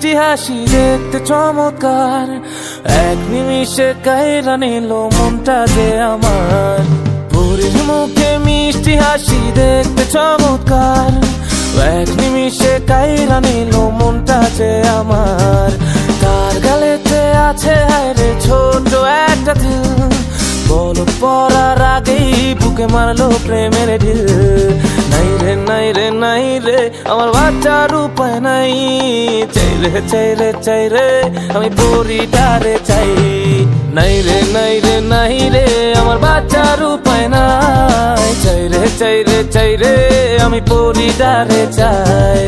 মিষ্টি হাসি দেখতে চমৎকার, এক নিমিষে কাইরা নিল মনটা যে আমার। পরীর মুখে মিষ্টি হাসি দেখতে চমৎকার, এক নিমিষে কাইরা নিল মনটা যে আমার। তার গালেতে আছে হায়রে ছোট একটা দিল, বলক পড়ার আগেই বুকে মারলো প্রেমের ঢিল। নাই রে নাই রে নাই রে আমার বাচ্চার উপায় নাই, চাই রে চাই রে চাই রে আমি পরিটারে চাই। নাই রে নাই রে নাই রে আমার বাচ্চার উপায় নাই, চাই রে চাই রে চাই রে আমি পরিটারে চাই।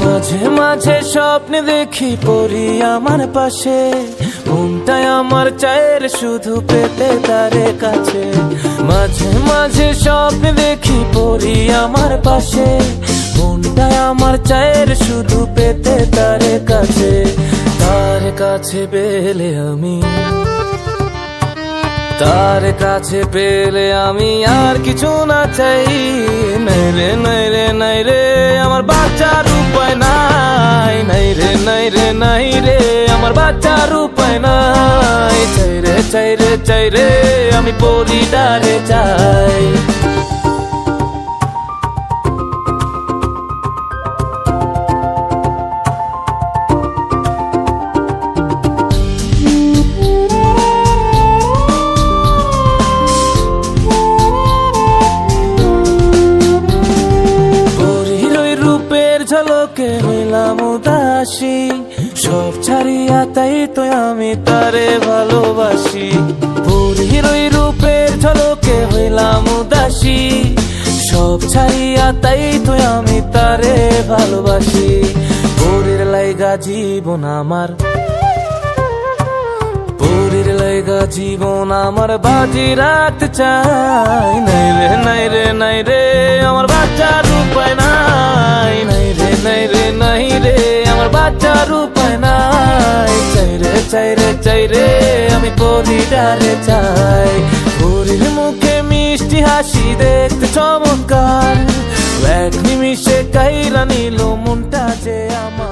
মাঝে মাঝে স্বপ্নে দেখি পরি আমার পাশে, মনটাই আমার চায়ের শুধু পেতে তারে কাছে। মাঝে মাঝে স্বপ্নে দেখি পরি আমার পাশে, মনটাই আমার চায়ের শুধু পেতে তারে কাছে। তার কাছে পেলে আমি, তার কাছে পেলে আমি আর কিছু না চাই। নাই রে নাই রে নাই রে আমার বাচ্চার উপায় নাই, নাই রে নাই রে নাই রে আমার বাচ্চার উপায় নাই। চাই রে চাই রে চাই রে আমি পরিটারে চাই। ঝলকে হইলাম উদাসী, সব ছাড়িয়া তাই তো আমি তারে ভালোবাসি। পরীর ওই রূপের ঝলকে হইলাম উদাসী, সব ছাড়িয়া তাই তো আমি তারে ভালোবাসি। পরীর লাইগা জীবন আমার, পরীর লাইগা জীবন আমার বাজি রাখতে চাই। নাই রে নাই রে নাই রে আমার বাচ্চার উপায় নাই, নাই রে নাই রে নাই রে আমার বাচ্চার উপায় নাই। চাই রে চাই রে চাই রে আমি পরিটারে চাই। পরীর মুখে মিষ্টি হাসি দেখতে চমৎকার, এক নিমিষে কাইরা নিল মনটা যে আমার।